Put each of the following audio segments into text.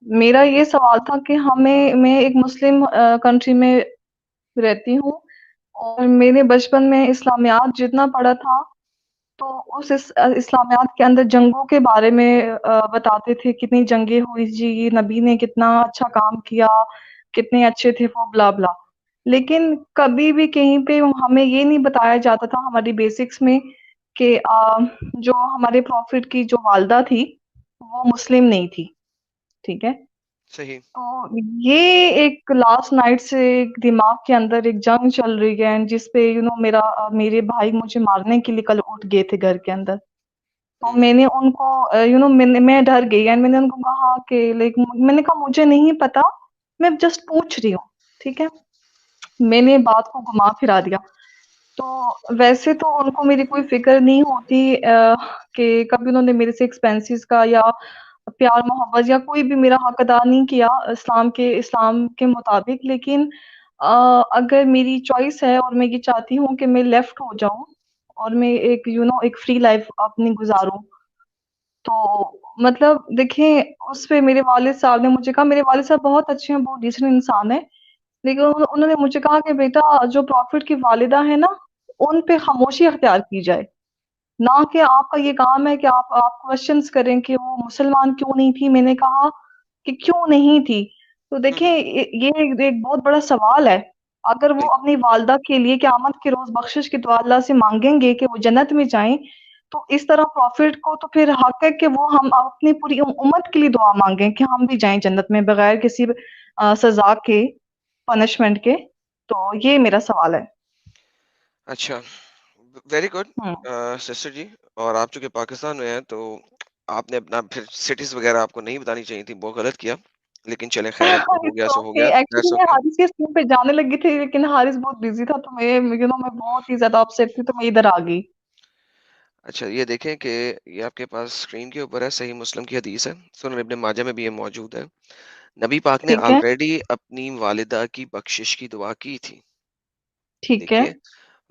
मेरा ये सवाल था कि मैं एक मुस्लिम कंट्री में रहती हूँ, और मैंने बचपन में इस्लामियात जितना पढ़ा था, तो इस्लामियात के अंदर जंगों के बारे में बताते थे, कितनी जंगें हुई जी, नबी ने कितना अच्छा काम किया, कितने अच्छे थे वो, ब्ला ब्ला। लेकिन कभी भी कहीं पे हमें ये नहीं बताया जाता था हमारी बेसिक्स में कि जो हमारे प्रॉफिट की जो वालदा थी, वो मुस्लिम नहीं थी। ठीक है। सही। तो ये एक लास्ट नाइट से एक दिमाग के अंदर एक जंग चल रही है, जिसपे मेरे भाई मुझे मारने के लिए कल उठ गए थे घर के अंदर। तो हम्म। मैंने उनको मैं डर गई, एंड मैंने उनको कहा कि लाइक, मैंने कहा मुझे नहीं पता, मैं जस्ट पूछ रही हूँ। ठीक है। मैंने बात को घुमा फिरा दिया। तो वैसे तो उनको मेरी कोई फिक्र नहीं होती कि कभी उन्होंने मेरे से एक्सपेंसेस का या प्यार मोहब्बत या कोई भी मेरा हक अदा नहीं किया इस्लाम के मुताबिक। लेकिन अ, अगर मेरी चॉइस है और मैं ये चाहती हूँ कि मैं लेफ्ट हो जाऊं और मैं एक एक फ्री लाइफ अपनी गुजारूं, तो मतलब देखें, उस पे मेरे वालिद साहब ने मुझे कहा, मेरे वालिद साहब बहुत अच्छे हैं, बहुत डिसेंट इंसान है। लेकिन उन्होंने मुझे कहा कि बेटा, जो प्रॉफिट की वालिदा है ना, उन पे खामोशी अख्तियार की जाए। ना कि आपका ये काम है कि आप क्वेश्चंस करें कि वो मुसलमान क्यों नहीं थी। मैंने कहा कि क्यों नहीं थी। तो देखें, हम्म। ये एक बहुत बड़ा सवाल है। अगर वो बिल्कुल। अपनी वालदा के लिए क़यामत के रोज बख्शिश की दुआ अल्लाह से मांगेंगे कि वो जन्नत में जाएं, तो इस तरह प्रॉफिट को तो फिर हक है कि वो हम अपनी पूरी उम्मत के लिए दुआ मांगें कि हम भी जाएं जन्नत में बगैर किसी सजा के, पनिशमेंट के। तो ये मेरा सवाल है। अच्छा, वेरी गुड हम्म। सिस्टर जी। और आप चूंकि पाकिस्तान में हैं तो आपने अपना फिर सिटीज वगैरह आपको नहीं बतानी चाहिए थी, बहुत गलत किया। लेकिन चले खैर, अब जो हो गया इट्स सो हो ओके। गया, एक्चुअली दैट्स मैं ओके। हारिस के स्कूल पे जाने लगी थी, लेकिन हारिस बहुत बिजी था, तो मैं बहुत ही ज्यादा अपसेट थी, तो मैं इधर आ गई। अच्छा, ये देखें कि ये आपके पास स्क्रीन के ऊपर है, सही मुस्लिम की हदीस है, सुनन इब्न माजा में भी ये मौजूद है। नबी पाक ने ठीक है। ऑलरेडी अपनी वालिदा की बख्शिश की दुआ की थी। ठीक है। देखिए,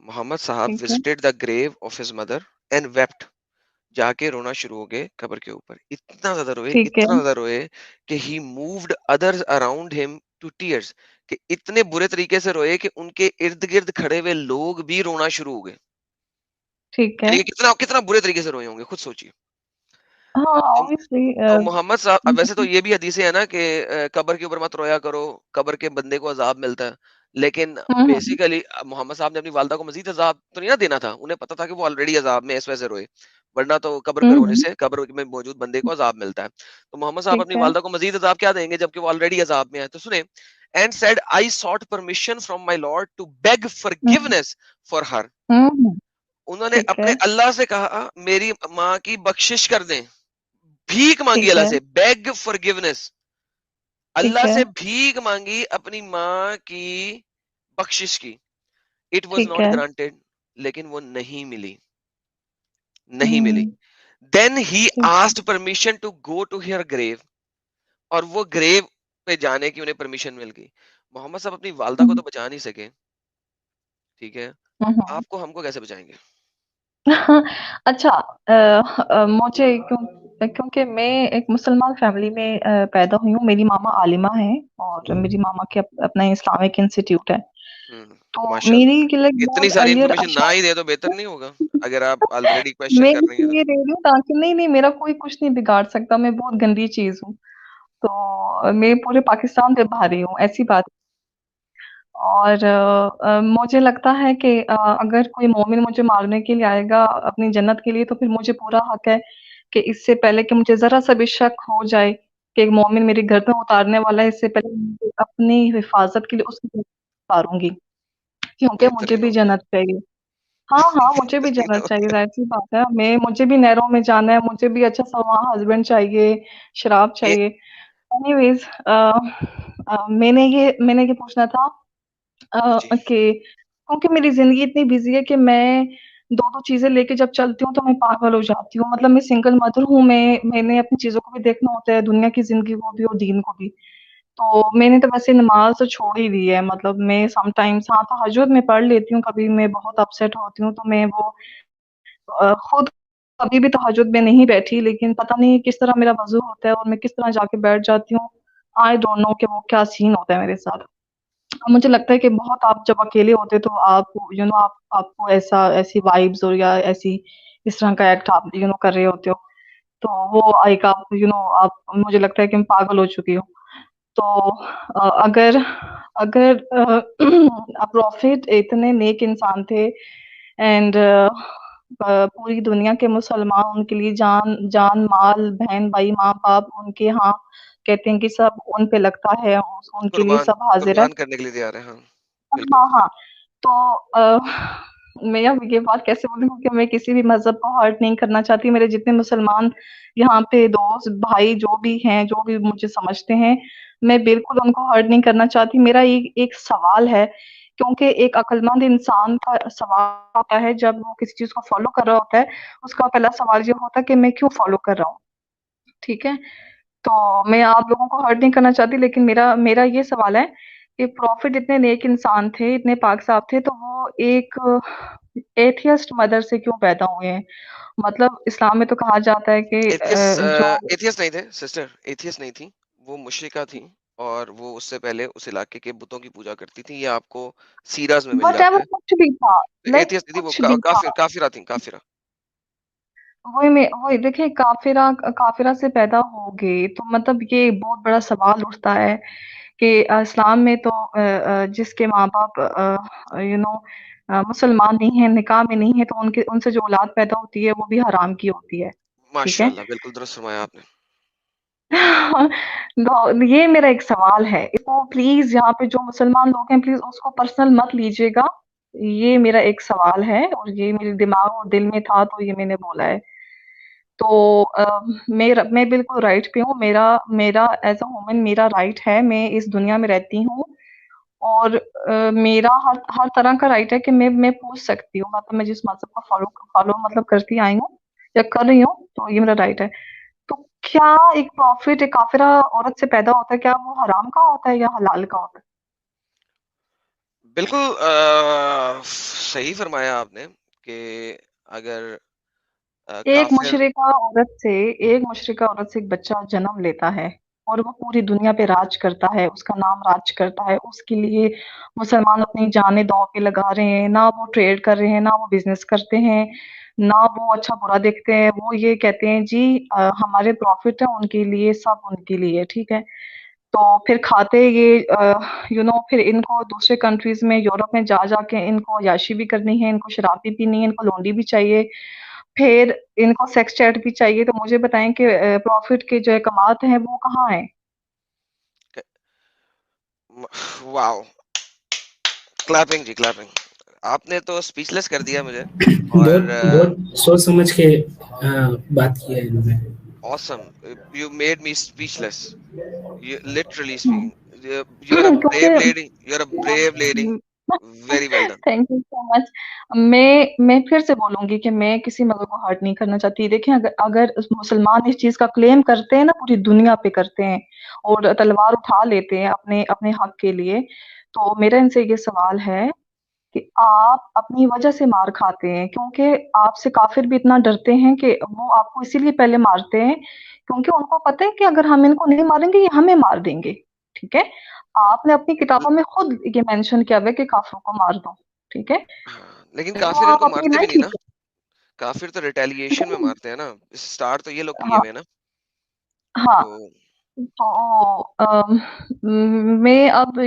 मोहम्मद साहब ठीक है। Visited the grave of his mother and wept. जाके रोना शुरू हो गए कब्र के ऊपर, ठीक है। इतना ज्यादा रोए कि he moved others around him to tears, कि इतने बुरे तरीके से रोए कि उनके इर्द गिर्द खड़े हुए लोग भी रोना शुरू हो गए। ठीक है। यानी कि कितना कितना बुरे तरीके से रोए होंगे, खुद सोचिए। हाँ, तो ऑब्वियसली। तो मोहम्मद साहब, अब वैसे तो ये भी हदीसें है ना कि कब्र के ऊपर मत रोया करो, कब्र के बंदे को अजाब मिलता है। लेकिन हम्म। बेसिकली मोहम्मद साहब ने अपनी वालदा को मजीद अजाब तो नहीं ना देना था, उन्हें पता था कि वो ऑलरेडी अजाब में है, इस वजह से रोए। वरना तो कब्र पे रोने हम्म। से कब्र में मौजूद बंदे को अजाब मिलता है। तो मोहम्मद साहब ठीक अपनी है। वालदा को मजीद अजाब क्या देंगे जबकि वो ऑलरेडी अजाब में है? तो सुने, and said I sought permission from my lord to beg hmm. Forgiveness for her. Hmm. उन्होंने ठीक अपने है। अल्लाह से कहा मेरी माँ की बख्शिश कर दें, भीख मांगी ठीक अल्लाह है। से, बेग फॉरगिवनेस। ठीक अल्लाह है। से भीख मांगी अपनी माँ की बख्शिश की। इट वॉज ठीक नॉट है। ग्रांटेड, लेकिन वो नहीं मिली, नहीं मिली। हम्म। देन ही ठीक। Asked permission to go to here grave, और वो ग्रेव पे जाने की उन्हें परमिशन मिल गई। मोहम्मद साहब अपनी वालदा को हम्म। तो बचा नहीं सके, ठीक है, हम्म। आपको हमको कैसे बचाएंगे? अच्छा। मुझे क्योंकि मैं एक मुसलमान फैमिली में पैदा हुई हूँ। मेरी मामा आलिमा है, और मेरी मामा के अपना इस्लामिक इंस्टीट्यूट है। तो मेरी माशाल्लाह, इतनी बहुत सारी अर्लियर इंफॉर्मेशन ना ही दे तो बेहतर नहीं होगा, अगर आप ऑलरेडी क्वेश्चन मैं कर रही हैं तो। इसलिए दे रही हूँ ताकि, नहीं नहीं, मेरा कोई कुछ नहीं बिगाड़ सकता, मैं बहुत गंदी चीज हूँ। तो मैं पूरे पाकिस्तान पे भारी हूँ, ऐसी बात। और मुझे लगता है कि अगर कोई मोमिन मुझे मारने के लिए आएगा अपनी जन्नत के लिए, तो फिर मुझे पूरा हक है कि इससे पहले कि मुझे जरा सा भी शक हो जाए कि एक मोमिन मेरे घर में उतारने वाला है, इससे पहले मुझे अपनी हिफाजत के लिए उसकी जन्नत उतारूंगी, क्योंकि मुझे बेहतरीन भी हो गया। जन्नत चाहिए। हाँ हाँ, मुझे भी बेहतरीन जन्नत हो चाहिए, गया। जाहिर सी बात है। मुझे भी नहरों में जाना है, मुझे भी अच्छा सा वहाँ हस्बैंड चाहिए, शराब ए, चाहिए। एनीवेज, मैंने ये पूछना था जी। कि क्योंकि मेरी ज़िंदगी इतनी बिज़ी है कि मैं 2-2 चीज़ें लेके जब चलती हूँ तो मैं पागल हो जाती हूँ। मतलब मैं सिंगल मदर हूँ, मैंने अपनी चीज़ों को भी देखना होता है, दुनिया की ज़िंदगी को भी और दीन को भी। तो मैंने तो वैसे नमाज़ तो छोड़ ही दी है। मतलब मैं समटाइम्स, हाँ, तहज्जुद मैं पढ़ लेती हूँ, कभी मैं बहुत अपसेट होती हूँ तो मैं वो खुद कभी भी तहज्जुद में नहीं बैठी, लेकिन पता नहीं किस तरह मेरा वज़ू होता है और मैं किस तरह जाके बैठ जाती हूँ। आई डोंट नो कि वो क्या सीन होता है मेरे साथ। मुझे लगता है कि बहुत आप जब अकेले होते तो आप आप आपको ऐसा ऐसी वाइब्स और या ऐसी इस तरह का एक्ट आप कर रहे होते हो। तो वो एक आप आप मुझे लगता है कि मैं पागल हो चुकी हूँ। तो अगर अगर प्रॉफिट इतने नेक इंसान थे एंड पूरी दुनिया के मुसलमान उनके लिए जान जान माल बहन भाई माँ बाप उनके यहाँ कहते हैं कि सब उन पे लगता है उनके लिए कुर्बान सब हाजिर है। कुर्बान करने के लिए तैयार है, हाँ, बिल्कुल। हाँ हाँ। तो मैं अब ये बात कैसे बोलूँ क्योंकि मैं किसी भी मज़हब को हर्ट नहीं करना चाहती। मेरे जितने मुसलमान यहाँ पे दोस्त, भाई जो भी हैं, जो भी मुझे समझते हैं, मैं बिल्कुल उनको हर्ट नहीं करना चाहती। मेरा एक एक सवाल है क्योंकि एक अक्लमंद इंसान का सवाल होता है जब वो किसी चीज़ को फ़ॉलो कर रहा होता है, उसका पहला सवाल ये होता है कि मैं क्यों फ़ॉलो कर रहा हूँ, ठीक है? तो मैं आप लोगों को हर्ट नहीं करना चाहती लेकिन मेरा मेरा ये सवाल है कि प्रॉफिट इतने नेक इंसान थे, इतने पाक साफ थे, तो वो एक एथियस्ट मदर से क्यों पैदा हुए हैं? मतलब इस्लाम में तो कहा जाता है कि जो एथियस्ट नहीं थे सिस्टर, एथियस्ट नहीं थी, वो मुशरिका थी। और वो उससे पहले उस इलाके के बुतों की पूजा करती थी, ये आपको सीराज में मिल व्हाटएवर जाता है। कुछ भी था, लाइक एथियस्ट नहीं थी वो, कुछ भी था। काफिरा थी, काफिरा। वही देखिए काफिरा से पैदा हो गए तो मतलब ये बहुत बड़ा सवाल उठता है कि इस्लाम में तो जिसके माँ-बाप मुसलमान नहीं हैं, निकाह में नहीं है तो उनके उनसे जो औलाद पैदा होती है वो भी हराम की होती है, ठीक है? माशाल्लाह, बिल्कुल दुरुस्त फरमाया आपने। तो ये मेरा एक सवाल है। इसको प्लीज़ यहाँ पे जो मुसलमान लोग हैं प्लीज़ उसको पर्सनल मत लीजिएगा। ये मेरा एक सवाल है और ये मेरे दिमाग और दिल में था तो ये मैंने बोला है। तो मैं बिल्कुल राइट पे हूँ। मेरा मेरा एज़ अ वुमन मेरा राइट है, मैं इस दुनिया में रहती हूँ और मेरा हर हर तरह का राइट है कि मैं पूछ सकती हूँ। मतलब मैं जिस मज़हब को फ़ॉलो मतलब करती आई हूँ या कर रही हूँ, तो ये मेरा राइट है। तो क्या एक प्रॉफ़िट एक काफ़िरा औरत से पैदा होता है, क्या वो हराम का होता है या हलाल का होता है? बिल्कुल सही फरमाया आपने कि अगर एक काफिर। मुशरिका औरत से एक बच्चा जन्म लेता है और वो पूरी दुनिया पे राज करता है, उसका नाम राज करता है, उसके लिए मुसलमान अपनी जानें दाँव पे लगा रहे हैं, ना वो ट्रेड कर रहे हैं, ना वो बिज़नेस करते हैं, ना वो अच्छा-बुरा देखते हैं, वो ये कहते हैं जी हमारे प्रॉफ़िट है उनके लिए, सब उनके लिए, ठीक है? तो फिर खाते ये फिर इनको दूसरे कंट्रीज़ में यूरोप में जा के इनको अय्याशी भी करनी है, इनको शराब भी पीनी है, इनको लौंडी भी चाहिए, फिर इनको सेक्स चैट भी चाहिए। तो मुझे बताएँ कि प्रॉफ़िट के जो कमात हैं वो कहाँ हैं? वाओ, क्लैपिंग जी, क्लैपिंग। आपने तो स्पीचलेस कर दिया मुझे। और बहुत बहुत सोच समझ के बात किया है इन्होंने। Awesome, you made me speechless, you literally hmm. speaking, you're a क्योंकि brave lady, you're a brave lady, very well done। Thank you so much. मैं फिर से बोलूँगी कि मैं किसी मज़हब को हर्ट नहीं करना चाहती। देखिए अगर अगर मुसलमान इस चीज़ का क्लेम करते हैं ना पूरी दुनिया पे करते हैं और तलवार उठा लेते हैं अपने अपने हक के लिए, तो मेरा इनसे ये सवाल है कि आप अपनी वजह से मार खाते हैं क्योंकि आपसे काफ़िर भी इतना डरते हैं कि वो आपको इसीलिए पहले मारते हैं क्योंकि उनको पता है कि अगर हम इनको नहीं मारेंगे ये हमें मार देंगे, ठीक है? आपने अपनी किताबों में खुद ये मेंशन किया हुआ है कि काफ़िरों को मार दो, ठीक है? हाँ, लेकिन तो काफिर आप इनको अपनी मारते भी लाइफ नहीं ना। लीजिए। काफिर तो रिटेलिएशन में मारते हैं ना। स्टार्ट तो ये लोग किए हाँ, हुए हैं ना। हाँ। तो तो मैं अब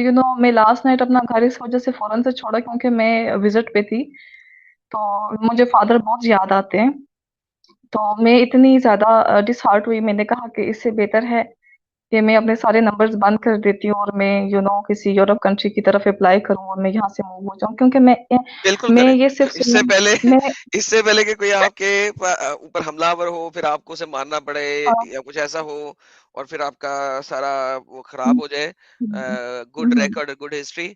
मैं लास्ट नाइट अपना घर इस वज़ह से फ़ौरन से छोड़ा क्योंकि मैं विज़िट पे थी, तो मुझे फ़ादर बहुत याद आते हैं। तो मैं इतनी ज़्यादा डिसहार्ट हुई, मैंने कहा कि इससे बेहतर है कि मैं अपने सारे नंबर्स बंद कर देती हूँ और मैं किसी यूरोप कंट्री की तरफ अप्लाई करूँ और मैं यहाँ से मूव हो जाऊँ क्योंकि बिल्कुल मैं करें। ये सिर्फ़ इससे सुनना पहले मैं इससे पहले कि कोई आपके ऊपर हमलावर हो, फिर आपको उसे मारना पड़े अ, या कुछ ऐसा हो और फिर आपका सारा वो खराब हुँ, हो जाए, हुँ, गुड हुँ, रिकॉर्ड, गुड हिस्ट्री।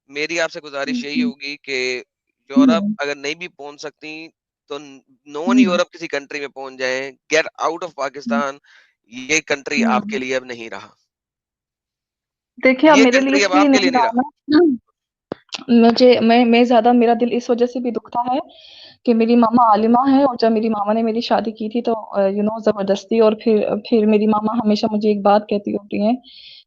मेरी आपसे गुजारिश हुँ, यही हुँ, होगी कि यूरोप हुँ, अगर नहीं भी पहुंच सकती तो नॉन हुँ, यूरोप किसी कंट्री में पहुंच जाएं। गेट आउट ऑफ हुँ, पाकिस्तान। ये कंट्री आपके हुँ। लिए अब नहीं रहा। देखिए अब ये मेरे लिए कंट्री अब इसलिए आपके लिए नहीं नहीं रहा रहा। ना मैं ज़्यादा मेरा दिल इस वज़ह से भी दुखता है कि मेरी मामा आलिमा है और जब मेरी मामा ने मेरी शादी की थी तो ज़बरदस्ती और फिर मेरी मामा हमेशा मुझे एक बात कहती होती हैं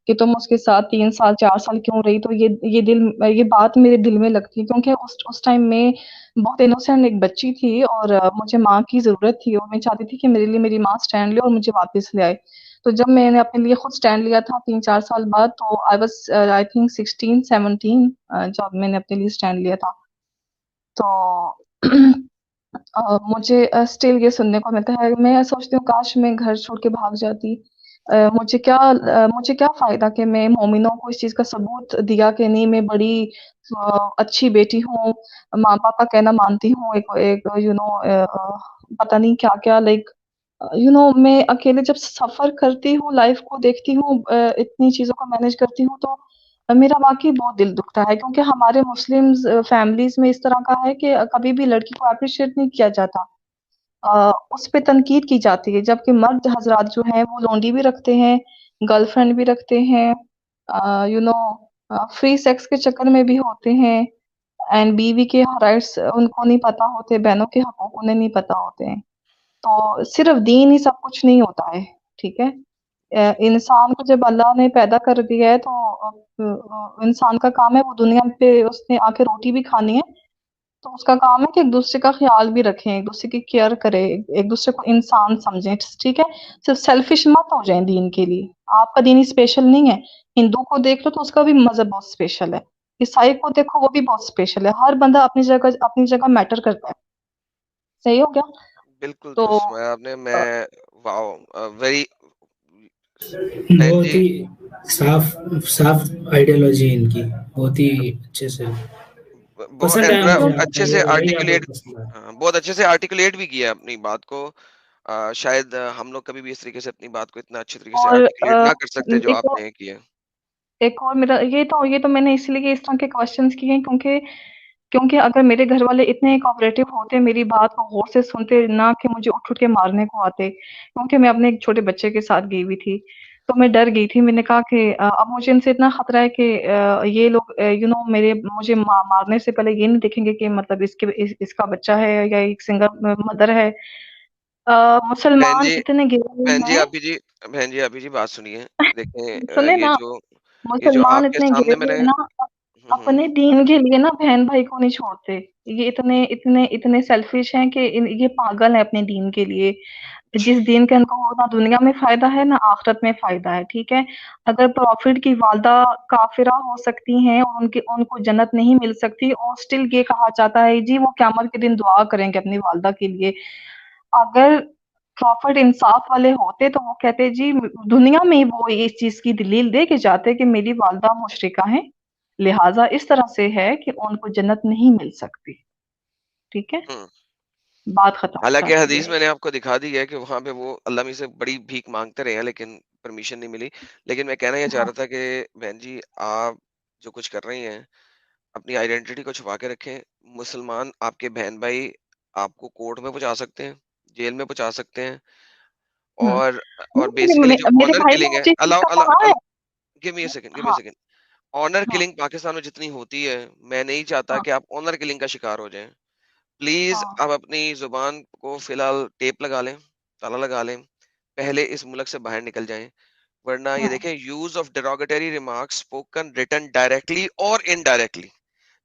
कि तुम उसके साथ 3 साल 4 साल क्यों रही? तो ये बात मेरे दिल में लगती है, क्योंकि उस टाइम में बहुत इनोसेंट एक बच्ची थी और मुझे माँ की ज़रूरत थी और मैं चाहती थी कि मेरे लिए मेरी माँ स्टैंड ले और मुझे वापस ले आए। तो जब मैंने अपने लिए खुद स्टैंड लिया था 3-4 साल बाद, तो आई वाज़ आई थिंक 16-17 जब मैंने अपने लिए स्टैंड लिया था। तो मुझे स्टिल ये सुनने को मिलता है। मैं सोचती हूँ काश मैं घर छोड़ के भाग जाती। मुझे क्या फ़ायदा कि मैं मोमिनों को इस चीज़ का सबूत दिया कि नहीं, मैं बड़ी अच्छी बेटी हूँ, माँ-बाप का कहना मानती हूँ, एक एक पता नहीं क्या-क्या, लाइक मैं अकेले जब सफ़र करती हूँ, लाइफ़ को देखती हूँ, इतनी चीज़ों को मैनेज करती हूँ, तो मेरा वाक़ई बहुत दिल दुखता है, क्योंकि हमारे मुस्लिम्स फैमिलीज़ में इस तरह का है कि कभी भी लड़की को एप्रिशिएट नहीं किया जाता। उस पे तनकीद की जाती है, जबकि मर्द हज़रात जो हैं वो लौंडी भी रखते हैं, गर्लफ्रेंड भी रखते हैं, फ्री सेक्स के चक्कर में भी होते हैं, एंड बीवी के राइट्स उनको नहीं पता होते, बहनों के हकूक उन्हें नहीं पता होते हैं। तो सिर्फ़ दीन ही सब कुछ नहीं होता है, ठीक है? इंसान को जब अल्लाह ने पैदा कर दिया है, तो इंसान का काम है, वो दुनिया पे उसने आके रोटी भी खानी है, तो उसका काम है कि एक-दूसरे का ख़्याल भी रखें, एक-दूसरे की केयर करें, एक-दूसरे को इंसान समझें, ठीक है? सिर्फ़ सेल्फ़िश मत हो जाएँ दीन के लिए। आपका दीन स्पेशल नहीं है। हिंदू को देख लो तो उसका भी मज़हब बहुत स्पेशल है। ईसाई को देखो, वो भी बहुत स्पेशल है। हर बंदा अपनी जगह मैटर करता है। सही हो गया? बिल्कुल तो दुरुस्त फरमाया आपने। अ, मैं वाओ वेरी बहन बहुत जी ही साफ साफ आइडियोलॉजी है इनकी, बहुत ही अच्छे से बहुत पसंद आया मुझे आपका अच्छे ये से यही आप आर्टिकुलेट, बहुत पसंद आया। हाँ, बहुत अच्छे से आर्टिकुलेट भी किया अपनी बात को। शायद हम लोग कभी भी इस तरीके से अपनी बात को इतना अच्छे तरीके से और आर्टिकुलेट ना कर सकते जो एक और आपने किया। एक और मेरा ये तो मैंने इसलिए इस तरह के क्वेश्चंस किए हैं, क्योंकि क्योंकि अगर मेरे घर वाले इतने कोऑपरेटिव होते, मेरी बात को गौर से सुनते, ना कि मुझे उठ-उठ के मारने को आते, क्योंकि मैं अपने एक छोटे बच्चे के साथ गई हुई थी, तो मैं डर गई थी। मैंने कहा कि अब मुझे इनसे इतना खतरा है कि ये लोग मेरे मुझे मारने से पहले ये नहीं देखेंगे कि मतलब इसका बच्चा है या एक सिंगल मदर है। बहन मुसलमान जी इतने गिरे बहन जी हैं। आप जी बहन जी आप जी बात सुनिए। देखें सुने ना, ये जो मुसलमान आपके इतने गिरे सामने हुए मैंने हैं ना, अपने दीन के लिए ना बहन भाई को नहीं छोड़ते। ये इतने इतने इतने सेल्फिश हैं कि ये पागल है अपने दीन के लिए। जिस जी दीन के इनको ना दुनिया में फायदा है ना आखिरत में फायदा है, ठीक है? अगर प्रॉफिट की वालदा काफिरा हो सकती हैं और उनकी उनको जन्नत नहीं मिल सकती, और स्टिल ये कहा जाता है जी वो क़यामत के दिन दुआ करेंगे अपनी वालदा के लिए। अगर प्रॉफिट इंसाफ वाले होते तो वो कहते जी, दुनिया में ही वो इस चीज़ की दलील दे के जाते कि मेरी वालदा मुशरिका हैं, लिहाज़ा इस तरह से है कि उनको जन्नत नहीं मिल सकती, ठीक है? हम्म। बात खत्म हो हालांकि जाती हदीस है। मैंने आपको दिखा दी है कि वहां पे वो अल्लाह में से बड़ी भीख मांगते रहे हैं लेकिन परमिशन नहीं मिली। लेकिन मैं कहना ये चाह हाँ, रहा था कि बहन जी आप जो कुछ कर रही हैं अपनी आइडेंटिटी को छुपा के रखें। मुसलमान आपके बहन भाई आपको कोर्ट में पहुंचा सकते हैं, जेल में पहुंचा सकते हैं। हुँ। और नहीं, बेसिकली जो मेरे ऑनर भाई ने किलिंग है, मुझे इस चीज़ का कहा है। गिव मी अ हाँ, सेकंड। ऑनर हाँ, किलिंग पाकिस्तान में जितनी होती है, मैं नहीं चाहता हाँ, कि आप ऑनर किलिंग का शिकार हो जाएं। प्लीज हाँ, आप अपनी जुबान को फिलहाल टेप लगा लें, ताला लगा लें, पहले इस मुल्क से बाहर निकल जाएं। वरना ये हुँ, देखें, use of derogatory remarks spoken written directly और इनडायरेक्टली।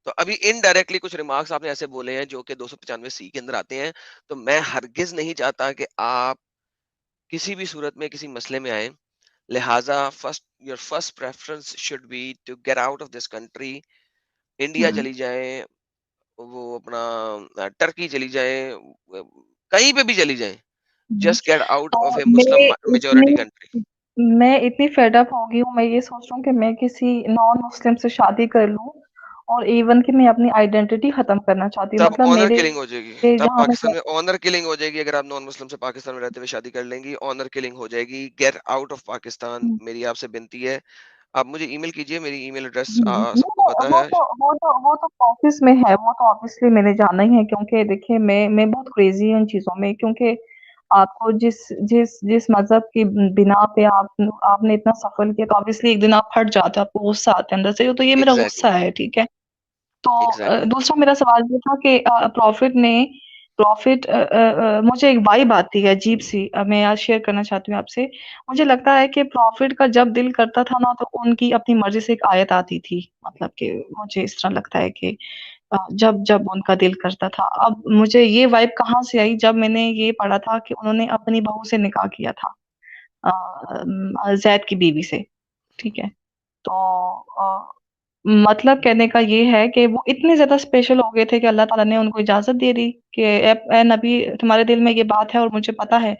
तो अभी इनडायरेक्टली कुछ रिमार्क्स आपने ऐसे बोले हैं जो कि 295 सी के अंदर आते हैं। तो मैं हरगिज नहीं चाहता कि आप किसी भी सूरत में किसी मसले में आए। लिहाजा first your first preference should be to get out of this country. India हुँ, चली जाए, वो अपना टर्की चली जाए, कहीं पे भी चली जाए। हुँ। जस्ट गेट आउट ऑफ और ए मुस्लिम मेजोरिटी कंट्री। मैं इतनी फेड अप हो गई हूँ, मैं ये सोच रही हूँ कि मैं किसी नॉन मुस्लिम से शादी कर लूँ, और इवन कि मैं अपनी आइडेंटिटी खत्म करना चाहती हूँ। तब मतलब ऑनर मेरे किलिंग हो जाएगी। तब जहाँ पाकिस्तान मैं में ऑनर किलिंग हो जाएगी। अगर आप नॉन मुस्लिम से पाकिस्तान में रहते हुए शादी कर लेंगी, ऑनर किलिंग हो जाएगी। Get out of Pakistan. हुँ, मेरी आपसे विनती है, आप मुझे ईमेल कीजिए। मेरी ईमेल एड्रेस हुँ। सबको पता है। वो तो ऑफ़िस में है, वो तो ऑब्वियसली मैंने जाना ही है, क्योंकि देखिए मैं बहुत क्रेज़ी हूँ इन चीज़ों में, क्योंकि आपको जिस जिस जिस मज़हब की बिना पे आपने इतना सफ़र किया, तो ऑब्वियसली एक दिन आप फट जाते हो, आपको गुस्सा आता है अंदर से, तो ये मेरा एग्जैक्टली गुस्सा है, ठीक है? तो एग्जैक्टली। दूसरा मेरा सवाल ये था कि प्रॉफ़िट ने प्रॉफिट मुझे एक वाइब आती है अजीब-सी, मैं आज शेयर करना चाहती हूँ आपसे। मुझे लगता है कि प्रॉफिट का जब दिल करता था ना, तो उनकी अपनी मर्ज़ी से एक आयत आती थी। मतलब कि मुझे इस तरह लगता है कि जब जब उनका दिल करता था। अब मुझे ये वाइब कहाँ से आई, जब मैंने ये पढ़ा था कि उन्होंने अपनी बहू से निकाह किया था, ज़ैद की बीवी से, ठीक है? तो अ, मतलब कहने का ये है कि वो इतने ज़्यादा स्पेशल हो गए थे कि अल्लाह ताला ने उनको इजाज़त दे दी कि ए नबी, तुम्हारे दिल में ये बात है और मुझे पता है,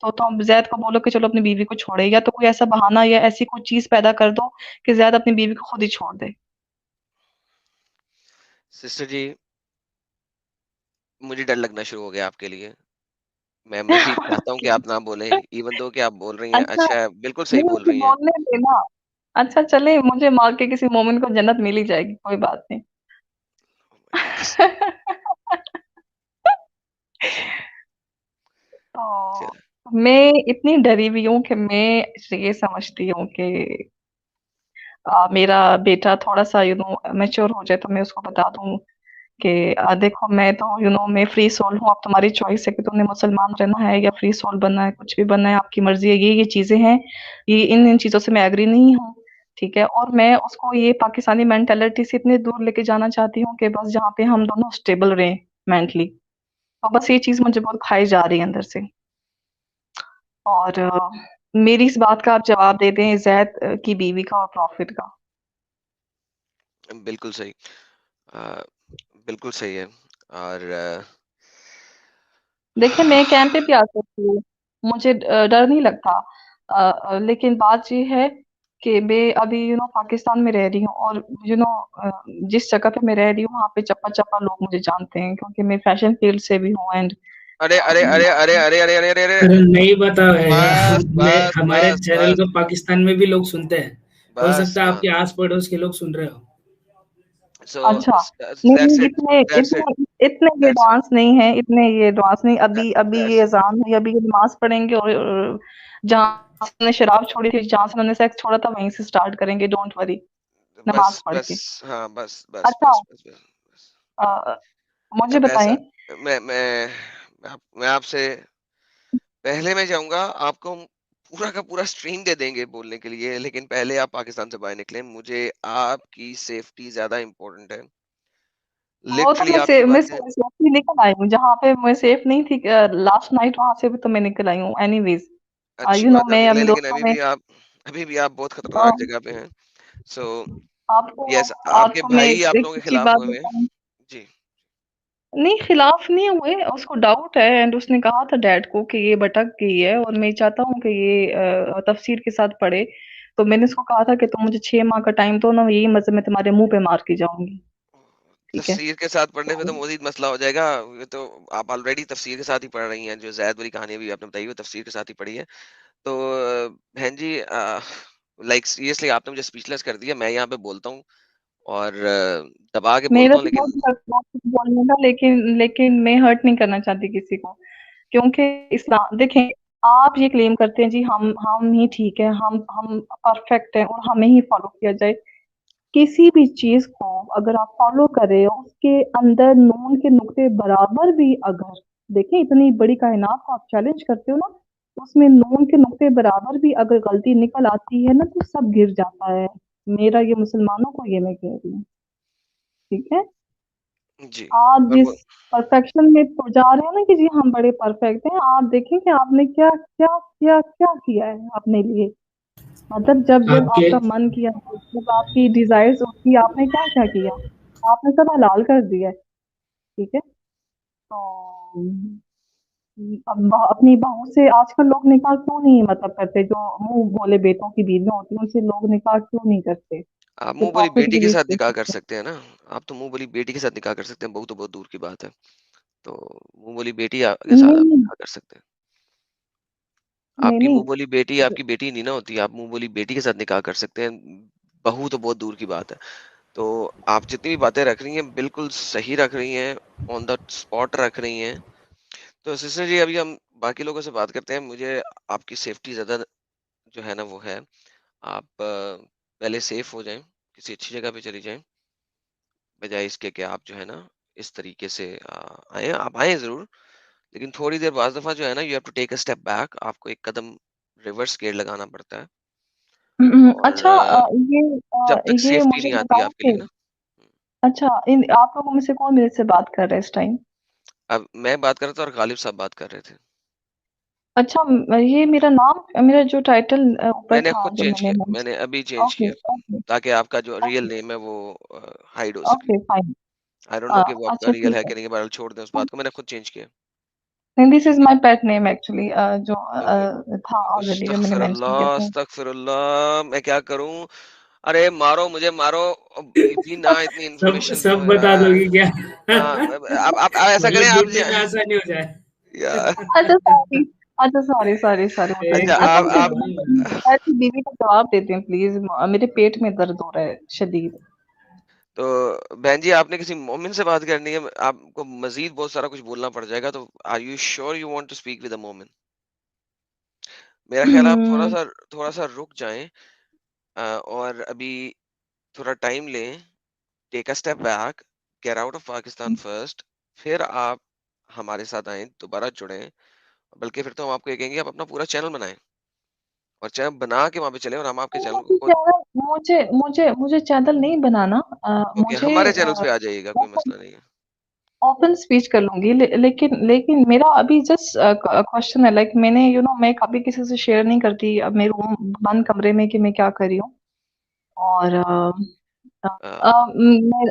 तो तुम ज़ैद को बोलो कि चलो अपनी बीवी को छोड़े, या तो कोई ऐसा बहाना या ऐसी कोई चीज़ पैदा कर दो कि ज़ैद अपनी बीवी को खुद ही छोड़ दे। सिस्टर जी, मुझे डर लगना शुरू हो गया आपके लिए। मैं भी चाहता हूँ कि आप ना बोलें, इवन दो कि आप बोल रही हैं, अच्छा, अच्छा बिल्कुल सही नहीं बोल मुझे रही हैं। बोलने देना। अच्छा चले, मुझे मार के किसी मोमिन को जन्नत मिल ही जाएगी, कोई बात नहीं। Oh my goodness! तो चलिए, मैं इतनी डरी हुई हूँ कि मैं ये समझती हूँ कि मेरा बेटा थोड़ा-सा मैच्योर हो जाए, तो मैं उसको बता दूँ कि देखो मैं तो मैं फ्री सोल हूँ, अब तुम्हारी चॉइस है कि तुमने मुसलमान रहना है या फ्री सोल बनना है, कुछ भी बनना है, आपकी मर्ज़ी है। ये चीज़ें हैं, ये इन चीज़ों से मैं एग्री नहीं हूँ, ठीक है? और मैं उसको ये पाकिस्तानी मेंटालिटी से इतनी दूर लेके जाना चाहती हूँ कि बस जहाँ पे हम दोनों स्टेबल रहें मेंटली। तो बस ये चीज़ मुझे बहुत खाई जा रही है अंदर से। और मेरी इस बात का आप जवाब दे दें ज़ैद की बीवी का और प्रॉफ़िट का। बिल्कुल सही। अ, बिल्कुल सही है और देखिए, मैं कैंप पे भी आ सकती हूँ, मुझे डर नहीं लगता। लेकिन बात ये है कि मैं अभी पाकिस्तान में रह रही हूँ, और जिस जगह पे मैं रह रही हूँ, वहाँ पे चप्पा-चप्पा लोग मुझे जानते हैं, क्योंकि मैं फैशन फ़ील्ड से भी हूँ। एंड अरे, अरे, अरे, अरे, अरे, अरे, अरे, अरे, अरे! अरे नहीं बता है, बस, बस, हमारे बस, चैनल बस, को पाकिस्तान में भी लोग सुनते हैं। हो बस, सकता है हाँ। आपके आस पड़ोस के लोग सुन रहे हो। सो अच्छा, दैट्स नहीं इट, इतने दैट्स इट, इतने इतने ये दैट्स इट, एडवांस नहीं है, इतने ये एडवांस नहीं। दैट अभी अभी ये दैट्स इट। अज़ान हुई, अभी ये नमाज़ पढ़ेंगे, और जहाँ से उन्होंने शराब छोड़ी थी, जहाँ से उन्होंने सेक्स छोड़ा था, वहीं से स्टार्ट करेंगे, डोंट वरी, नमाज़ बस, पढ़ बस, के। हाँ, बस, बस, अच्छा, बस, बस, बस, बस। मुझे अब ऐसा बताएँ। मैं आपसे पहले मैं चाहूँगा आपको हम पूरा का पूरा स्ट्रीम दे देंगे बोलने के लिए, लेकिन पहले आप पाकिस्तान से बाहर निकलें। मुझे आपकी सेफ्टी ज़्यादा इम्पोर्टेंट है। वो तो लिटरली आपकी मैं बातें सेफ ही निकल आई हूँ, जहाँ पे मैं सेफ नहीं थी लास्ट नाइट, वहाँ से भी तो मैं निकल आई हूँ एनीवेज़। अच्छी बात है मैं निकले, अपने लेकिन दोस्तों में अभी भी आप बहुत अ, खतरनाक जगह पे हैं। सो आपको यस, आपके आपको मैं भाई आप एक लोगों के सच्ची खिलाफ बात हुए हुए हैं। बताऊँ। जी। नहीं, खिलाफ नहीं हुए, उसको डाउट है, एंड उसने कहा था डैड को कि ये भटक गई है और मैं चाहता हूँ कि ये तफसीर के साथ पढ़े। तो मैंने उसको कहा था कि तुम मुझे 6 माह का टाइम दो ना, यही मतलब मैं तुम्हारे मुँह पे मार के जाऊँगी, ठीक है? तफसीर के साथ पढ़ने पे तो तो मज़ीद मसला हो जाएगा। ये तो आप ऑलरेडी तफसीर के साथ ही पढ़ रही हैं, जो ज़ैद वाली कहानी अभी आपने बताई वो तफसीर के साथ ही पढ़ी है। तो बहन जी लाइक सीरियसली आपने मुझे स्पीचलेस कर दिया। मैं यहाँ पे बोलता हूँ और दबा के मेरा बोलता हूँ तो बहुत लेकिन हक था कुछ बोलने का, लेकिन लेकिन मैं हर्ट नहीं करना चाहती किसी को, क्योंकि इस्लाम देखें, आप ये क्लेम करते हैं जी हम ही ठीक है, हम परफेक्ट हैं और हमें ही फॉलो किया जाए। किसी भी चीज़ को अगर आप फ़ॉलो कर रहे हो, उसके अंदर नून के नुक्ते बराबर भी अगर देखें, इतनी बड़ी कायनात को आप चैलेंज करते हो ना, उसमें नून के नुक्ते बराबर भी अगर गलती निकल आती है ना, तो सब गिर जाता है। मेरा ये मुसलमानों को ये मैं कह रही हूँ, ठीक है? जी, आप पर जिस वो परफेक्शन में तो जा रहे हैं ना कि जी हम बड़े परफेक्ट हैं, आप देखें कि आपने क्या किया है अपने लिए। मतलब जब जब आपके आपका मन किया, जब आपकी डिज़ायर्स होती, आपने क्या-क्या किया? आपने सब हलाल कर दिया है, ठीक है? तो अब अपनी बहू से आजकल लोग निकाह क्यों नहीं करते, जो मुँह बोले बेटों की बीवियाँ होती हैं, उनसे लोग निकाह क्यों नहीं करते? आप ये मुँह बोली प्रॉफ़िट बेटी के के लिए साथ निकाह स्पेशल कर है। सकते हैं ना। आप तो मुँह बोली बेटी के साथ निकाह कर सकते हैं, बहू तो बहुत दूर की बात है। तो मुँह बोली बेटी के साथ आप नहीं, निकाह कर सकते हैं। नहीं, आपकी नहीं। मुँह बोली बेटी आपकी बेटी नहीं ना होती, आप मुँह बोली बेटी के साथ निकाह कर सकते हैं। बहू तो बहुत दूर की बात है। तो आप जितनी भी बातें रख रही हैं, बिल्कुल सही रख रही हैं, ऑन द स्पॉट रख रही हैं। तो सिस्टर जी अभी हम बाकी लोगों से बात करते हैं। मुझे आपकी सेफ्टी ज़्यादा जो है ना वो है। आप पहले सेफ हो जाएँ, किसी अच्छी जगह पे चली जाएँ, बजाए इसके कि आप जो है ना इस तरीके से आए, आप आए जरूर, लेकिन थोड़ी देर बाद दफा जो है ना, you have to take a step back, आपको एक कदम रिवर्स गेयर लगाना पड़ता है। और अच्छा, जब तक ये सेफ्टी मुझे नहीं आती बताओ आपके लिए कि ना। अच्छा, इन आप लोगों में से कौन मेरे से बात कर रहा है इस टाइम? अब मैं बात कर रहा था और गालिब साहब बात कर रहे थे। अच्छा, ये मेरा नाम, मेरा जो टाइटल ऊपर मैंने था खुद जो चेंज मैंने किया, मैंने मेंशन। अभी चेंज ओके, किया, ओके, ताकि आपका जो रियल ओके, नेम है वो हाइड हो सके। Okay, fine. I don't know कि वो आपका अच्छा, रियल ठीक है है। कि नहीं, बहरहाल छोड़ दें उस बात को, मैंने खुद चेंज किया। नहीं, this is my pet name actually, जो ओके। था ऑलरेडी, जो मैंने मेंशन किया अस्तगफिरुल्लाह, था। अस्तगफिरुल्लाह, मैं क्या करूं? अरे मारो मुझे, मारो। अब इतनी ना, इतनी सब इंफॉर्मेशन सब तो बता यार। दोगी क्या? आप ऐसा करें, मतलब आप ढूंढने में आसानी हो जाए। यार। अच्छा, सॉरी। अच्छा, सॉरी, सॉरी, सॉरी, मुझे अच्छा, एक अच्छा, एक मुझे आप सवाल ऐसी बीवी का जवाब देते हैं प्लीज, मेरे पेट में दर्द हो रहा है शदीद। तो बहन जी, आपने किसी मोमिन से बात करनी है, आपको मजीद बहुत सारा कुछ बोलना पड़ जाएगा, तो are you sure you want to speak with a मोमिन? मेरा ख्याल है आप हम्म, थोड़ा सा रुक जाएं, और अभी थोड़ा टाइम लें, take a step back, get out of Pakistan first, फिर आप हमारे साथ आए, दोबारा जुड़ें। बल्कि फिर तो हम आपको ये कहेंगे, आप अपना पूरा चैनल बनाएं और चैनल बना के वहां पे चले, और हम आपके नहीं, चैनल को मुझे मुझे मुझे चैनल नहीं बनाना। ओके, मुझे हमारे चैनल्स पे आ जाइएगा, कोई मसला नहीं है। ओपन स्पीच कर लूंगी, लेकिन मेरा अभी जस्ट क्वेश्चन है, लाइक मैंने मैं कभी किसी से शेयर नहीं करती अब मेरे रूम बंद कमरे में कि मैं क्या कर रही हूँ। और अ, अ,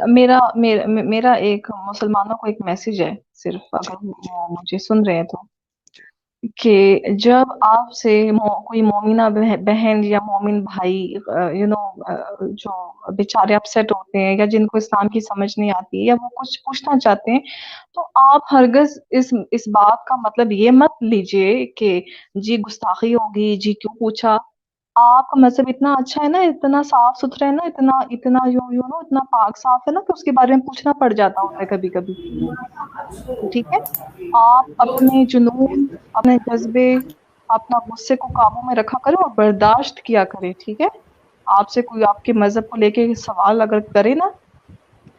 मेरा एक मुसलमानों को एक मैसेज है, सिर्फ जी, अगर जी, वो मुझे सुन रहे हैं तो, जी। कि जब आपसे कोई मोमिना बहन या मोमिन भाई जो बेचारे अपसेट होते हैं, या जिनको इस्लाम की समझ नहीं आती, या वो कुछ पूछना चाहते हैं, तो आप हरगिज इस बात का मतलब ये मत लीजिए कि जी गुस्ताखी होगी, जी क्यों पूछा। आपका मज़हब इतना अच्छा है ना, इतना साफ-सुथरा है ना, इतना इतना इतना पाक साफ है ना, कि उसके बारे में पूछना पड़ जाता होता है कभी-कभी, ठीक है? आप अपने जुनून, अपने जज़्बे, अपना गुस्से को काबू में रखा करें और बर्दाश्त किया करें, ठीक है? आपसे कोई आपके मज़हब को लेके सवाल अगर करे ना,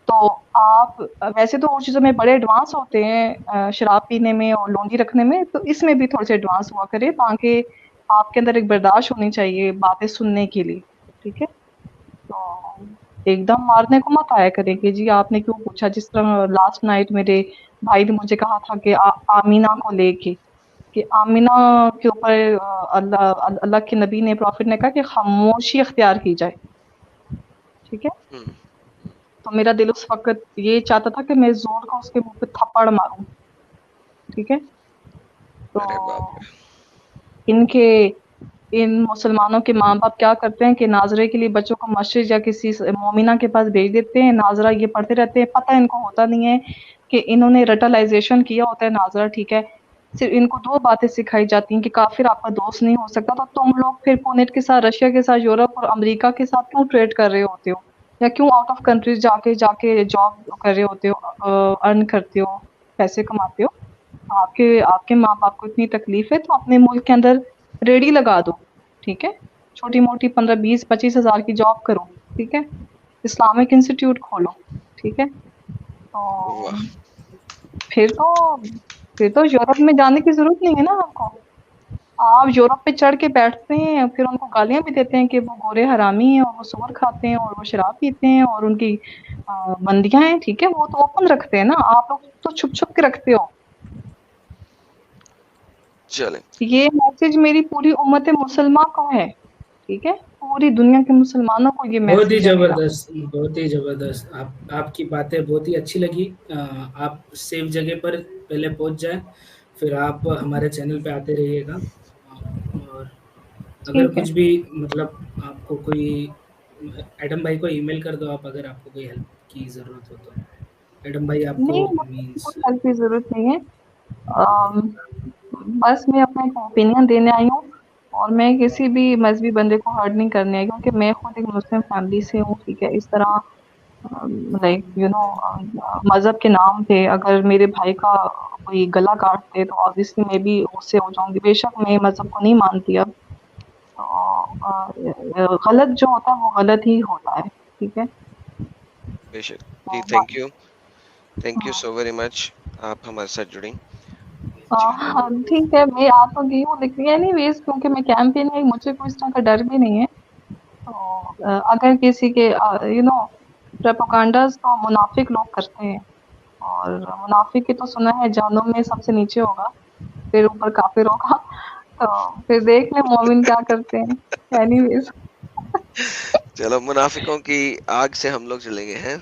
तो आप वैसे तो और चीज़ों में बड़े एडवांस होते हैं, शराब पीने में और लौंडी रखने में, तो इसमें भी थोड़े से एडवांस हुआ करें, ताकि आपके अंदर एक बर्दाश्त होनी चाहिए बातें सुनने के लिए, ठीक है? तो एकदम मारने को मत आया करें कि जी आपने क्यों पूछा, जिस तरह लास्ट नाइट मेरे भाई ने मुझे कहा था कि आमीना को लेके, कि आमीना के ऊपर अल्लाह के नबी ने, प्रॉफिट ने कहा कि खामोशी इख्तियार की जाए, ठीक है? हम्म। तो मेरा दिल उस वक़्त ये चाहता था कि मैं ज़ोर का उसके मुँह पे थप्पड़ मारूँ, ठीक है? अरे बाप तो रे। इनके इन मुसलमानों के माँ-बाप क्या करते हैं कि नाज़रे के लिए बच्चों को मस्जिद या किसी मोमिना के पास भेज देते हैं, नाज़रा ये पढ़ते रहते हैं, पता इनको होता नहीं है कि इन्होंने रटलाइज़ेशन किया होता है नाज़रा, ठीक है? सिर्फ़ इनको 2 बातें सिखाई जाती हैं कि काफ़िर आपका दोस्त नहीं हो सकता, तो तुम लोग फिर पुनेट के साथ, रशिया के साथ, यूरोप और अमेरिका के साथ क्यों ट्रेड कर रहे होते हो? या क्यों आउट ऑफ कंट्रीज़ जाके जाके जॉब कर रहे होते हो, अर्न करते हो, पैसे कमाते हो? आपके आपके माँ-बाप को इतनी तकलीफ़ है, तो अपने मुल्क के अंदर रेहड़ी लगा दो, ठीक है? छोटी-मोटी 15, 20, 25 हज़ार की जॉब करो, ठीक है? इस्लामिक इंस्टीट्यूट खोलो, ठीक है? तो वाह। फिर तो फिर तो यूरोप में जाने की ज़रूरत नहीं है ना आपको। आप यूरोप पे चढ़ के बैठते हैं, फिर उनको गालियाँ भी देते हैं कि वो गोरे हरामी हैं और वो सूअर खाते हैं और वो शराब पीते हैं और उनकी बंदियाँ हैं, ठीक है? वो तो ओपन रखते हैं ना, आप लोग तो छुप-छुप के रखते हो। चलें। ये मैसेज मेरी पूरी उम्मत मुसलमा को है, ठीक है? पूरी दुनिया के मुसलमानों को ये बहुत ही मैसेज है मेरा। जबरदस्त, बहुत ही जबरदस्त। आपकी बातें बहुत ही अच्छी लगी। आप सेफ जगह पर पहले पहुंच जाएं, फिर आप हमारे चैनल पे आते रहिएगा। और अगर ठीक है। कुछ भी मतलब आपको कोई, एडम भाई को ईमेल कर दो आप, अगर आपको कोई हेल्प की ज़रूरत हो तो। एडम भाई नहीं, आपको मुझे मीन्स, कोई हेल्प की ज़रूरत नहीं है। अम, बस मैं अपना एक ओपिनियन देने आई हूँ, और मैं किसी भी मज़हबी बंदे को हर्ट नहीं करने आई, क्योंकि मैं खुद एक मुस्लिम फैमिली से हूँ, ठीक है? इस तरह लाइक मज़हब के नाम पे अगर मेरे भाई का कोई गला काटते, तो ऑब्वियसली मैं भी गुस्से हो जाऊँगी। बेशक मैं मज़हब को नहीं मानती अब, तो गलत जो होता है वो गलत ही होता है, ठीक है? बेशक। जी, तो thank you. Thank you so very much, आप हमारे साथ जुड़ी। हाँ, ठीक है, मैं आ तो गई हूँ, लेकिन एनीवेज क्योंकि मैं कैंप पे नहीं, मुझे कोई इस तरह का डर भी नहीं है। तो अगर किसी के प्रोपेगेंडास तो मुनाफिक लोग करते हैं, और मुनाफिक की तो सुना है जहन्नुम में सबसे नीचे होगा, फिर ऊपर काफिर होगा। तो फिर देख ले मोमिन क्या करते हैं। एनीवेज चलो, मुनाफिकों की आग से हम लोग जलेंगे हैं।